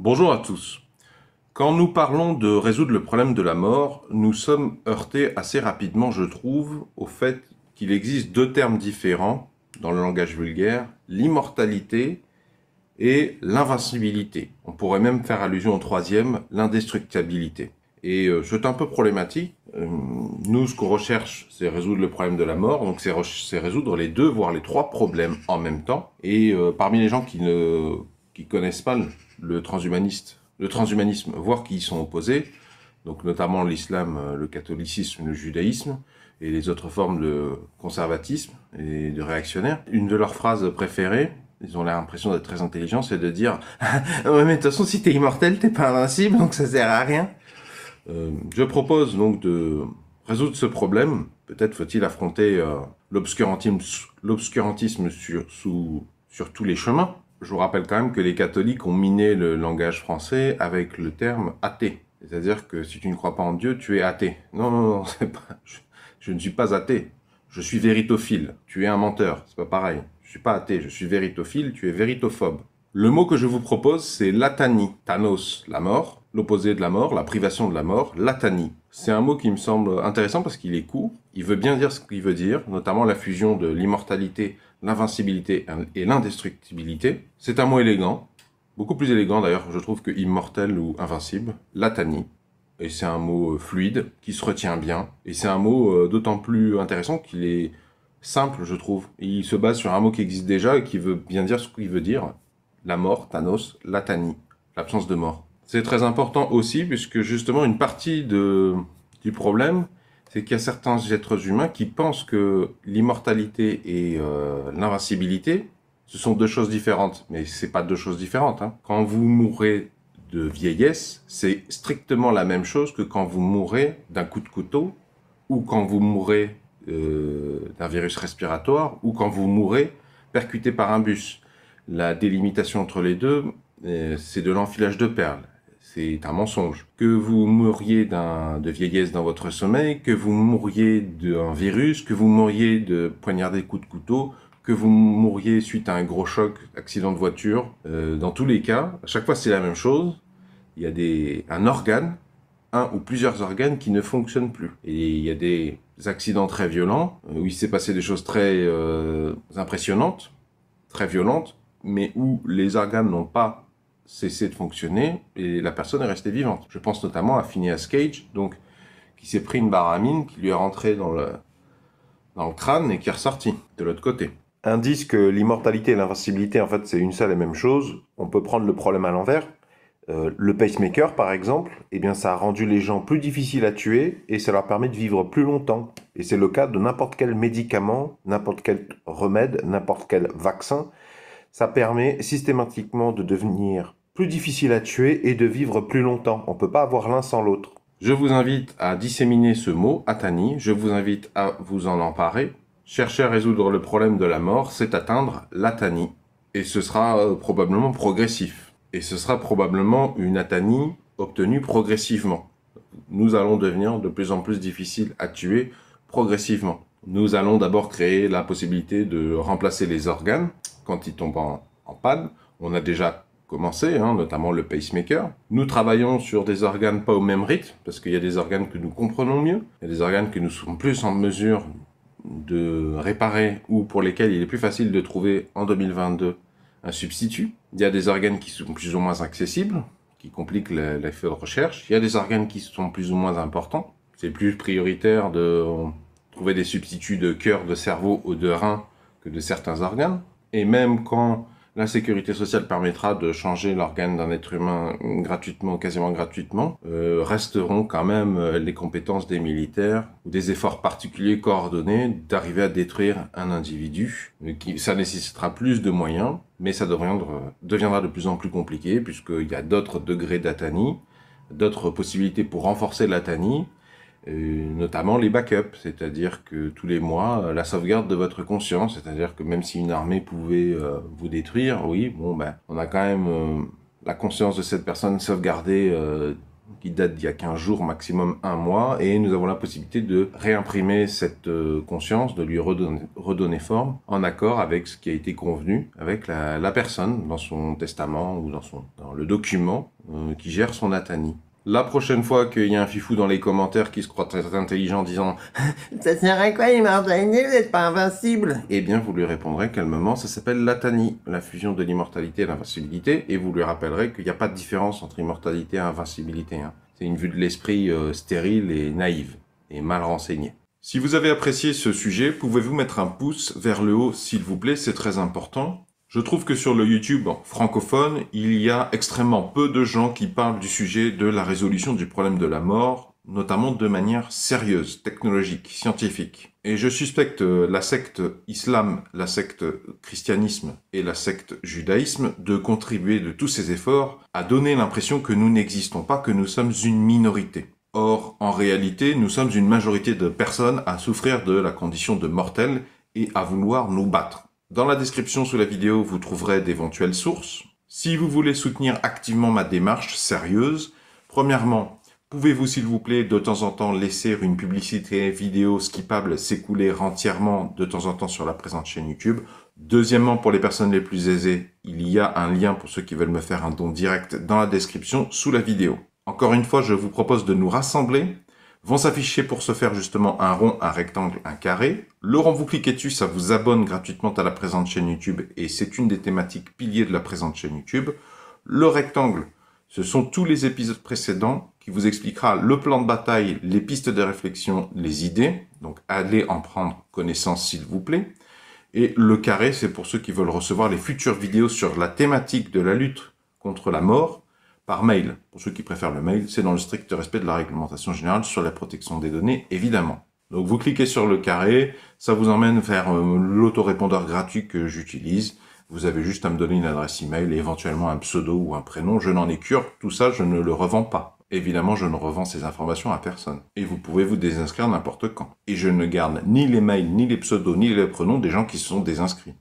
Bonjour à tous. Quand nous parlons de résoudre le problème de la mort, nous sommes heurtés assez rapidement, je trouve, au fait qu'il existe deux termes différents dans le langage vulgaire, l'immortalité et l'invincibilité. On pourrait même faire allusion au troisième, l'indestructibilité. Et c'est un peu problématique. Nous, ce qu'on recherche, c'est résoudre le problème de la mort, donc c'est résoudre les deux, voire les trois problèmes en même temps. Et parmi les gens qui connaissent pas le transhumanisme, voire qui y sont opposés, donc notamment l'islam, le catholicisme, le judaïsme, et les autres formes de conservatisme et de réactionnaire, une de leurs phrases préférées, ils ont l'impression d'être très intelligents, c'est de dire « Ouais, mais de toute façon, si t'es immortel, t'es pas invincible, donc ça sert à rien. » Je propose donc de résoudre ce problème. Peut-être faut-il affronter l'obscurantisme sur tous les chemins. Je vous rappelle quand même que les catholiques ont miné le langage français avec le terme athée. C'est-à-dire que si tu ne crois pas en Dieu, tu es athée. Non, non, non, c'est pas, je ne suis pas athée. Je suis véritophile. Tu es un menteur. C'est pas pareil. Je suis pas athée. Je suis véritophile. Tu es véritophobe. Le mot que je vous propose, c'est latanie. Thanos, la mort. L'opposé de la mort, la privation de la mort. Latanie. C'est un mot qui me semble intéressant parce qu'il est court. Il veut bien dire ce qu'il veut dire, notamment la fusion de l'immortalité, l'invincibilité et l'indestructibilité. C'est un mot élégant. Beaucoup plus élégant d'ailleurs, je trouve, que immortel ou invincible. Latanie. Et c'est un mot fluide, qui se retient bien. Et c'est un mot d'autant plus intéressant qu'il est simple, je trouve. Il se base sur un mot qui existe déjà et qui veut bien dire ce qu'il veut dire. La mort, Thanos, latanie, l'absence de mort. C'est très important aussi, puisque justement, une partie du problème, c'est qu'il y a certains êtres humains qui pensent que l'immortalité et l'invincibilité, ce sont deux choses différentes. Mais c'est pas deux choses différentes. Hein. Quand vous mourrez de vieillesse, c'est strictement la même chose que quand vous mourrez d'un coup de couteau, ou quand vous mourrez d'un virus respiratoire, ou quand vous mourrez percuté par un bus. La délimitation entre les deux, c'est de l'enfilage de perles. C'est un mensonge. Que vous mouriez de vieillesse dans votre sommeil, que vous mouriez d'un virus, que vous mouriez de poignardés coups de couteau, que vous mouriez suite à un gros choc, accident de voiture, dans tous les cas, à chaque fois c'est la même chose. Il y a un organe, un ou plusieurs organes qui ne fonctionnent plus. Et il y a des accidents très violents, où il s'est passé des choses très impressionnantes, très violentes, mais où les organes n'ont pas cessé de fonctionner et la personne est restée vivante. Je pense notamment à Phineas Cage, donc, qui s'est pris une baramine qui lui est rentrée dans le crâne et qui est ressortie de l'autre côté. Indice que l'immortalité et l'invincibilité, en fait, c'est une seule et même chose. On peut prendre le problème à l'envers. Le pacemaker, par exemple, eh bien, ça a rendu les gens plus difficiles à tuer et ça leur permet de vivre plus longtemps. Et c'est le cas de n'importe quel médicament, n'importe quel remède, n'importe quel vaccin. Ça permet systématiquement de devenir plus difficile à tuer et de vivre plus longtemps. On ne peut pas avoir l'un sans l'autre. Je vous invite à disséminer ce mot, Atani. Je vous invite à vous en emparer. Chercher à résoudre le problème de la mort, c'est atteindre l'Atani. Et ce sera probablement progressif. Et ce sera probablement une Atani obtenue progressivement. Nous allons devenir de plus en plus difficiles à tuer progressivement. Nous allons d'abord créer la possibilité de remplacer les organes quand ils tombent en panne. On a déjà commencé, hein, notamment le pacemaker. Nous travaillons sur des organes pas au même rythme, parce qu'il y a des organes que nous comprenons mieux, il y a des organes que nous sommes plus en mesure de réparer ou pour lesquels il est plus facile de trouver en 2022 un substitut. Il y a des organes qui sont plus ou moins accessibles, qui compliquent l'effet de recherche. Il y a des organes qui sont plus ou moins importants. C'est plus prioritaire de trouver des substituts de cœur, de cerveau ou de rein que de certains organes. Et même quand la sécurité sociale permettra de changer l'organe d'un être humain gratuitement, quasiment gratuitement, resteront quand même les compétences des militaires ou des efforts particuliers coordonnés d'arriver à détruire un individu. Ça nécessitera plus de moyens, mais ça deviendra de plus en plus compliqué puisqu'il y a d'autres degrés d'Atani, d'autres possibilités pour renforcer l'Atani, notamment les backups, c'est-à-dire que tous les mois, la sauvegarde de votre conscience, c'est-à-dire que même si une armée pouvait vous détruire, oui, bon, ben, on a quand même la conscience de cette personne sauvegardée qui date d'il y a 15 jours, maximum 1 mois, et nous avons la possibilité de réimprimer cette conscience, de lui redonner forme, en accord avec ce qui a été convenu avec la personne dans son testament ou dans le document qui gère son atani. La prochaine fois qu'il y a un fifou dans les commentaires qui se croit très intelligent disant « Ça sert à quoi l'immortalité, vous n'êtes pas invincible ?» Eh bien, vous lui répondrez calmement, ça s'appelle l'atani, la fusion de l'immortalité et l'invincibilité, et vous lui rappellerez qu'il n'y a pas de différence entre immortalité et invincibilité. Hein. C'est une vue de l'esprit stérile et naïve, et mal renseignée. Si vous avez apprécié ce sujet, pouvez-vous mettre un pouce vers le haut, s'il vous plaît, c'est très important. Je trouve que sur le YouTube francophone, il y a extrêmement peu de gens qui parlent du sujet de la résolution du problème de la mort, notamment de manière sérieuse, technologique, scientifique. Et je suspecte la secte islam, la secte christianisme et la secte judaïsme de contribuer de tous ces efforts à donner l'impression que nous n'existons pas, que nous sommes une minorité. Or, en réalité, nous sommes une majorité de personnes à souffrir de la condition de mortels et à vouloir nous battre. Dans la description sous la vidéo, vous trouverez d'éventuelles sources. Si vous voulez soutenir activement ma démarche sérieuse, premièrement, pouvez-vous s'il vous plaît de temps en temps laisser une publicité vidéo skippable s'écouler entièrement de temps en temps sur la présente chaîne YouTube. Deuxièmement, pour les personnes les plus aisées, il y a un lien pour ceux qui veulent me faire un don direct dans la description sous la vidéo. Encore une fois, je vous propose de nous rassembler. Vont s'afficher pour ce faire justement un rond, un rectangle, un carré. Le rond, vous cliquez dessus, ça vous abonne gratuitement à la présente chaîne YouTube et c'est une des thématiques piliers de la présente chaîne YouTube. Le rectangle, ce sont tous les épisodes précédents qui vous expliquera le plan de bataille, les pistes de réflexion, les idées. Donc allez en prendre connaissance s'il vous plaît. Et le carré, c'est pour ceux qui veulent recevoir les futures vidéos sur la thématique de la lutte contre la mort, par mail. Pour ceux qui préfèrent le mail, c'est dans le strict respect de la réglementation générale sur la protection des données, évidemment. Donc vous cliquez sur le carré, ça vous emmène vers l'autorépondeur gratuit que j'utilise. Vous avez juste à me donner une adresse email et éventuellement un pseudo ou un prénom. Je n'en ai cure, tout ça je ne le revends pas. Évidemment, je ne revends ces informations à personne. Et vous pouvez vous désinscrire n'importe quand. Et je ne garde ni les mails, ni les pseudos, ni les prénoms des gens qui se sont désinscrits.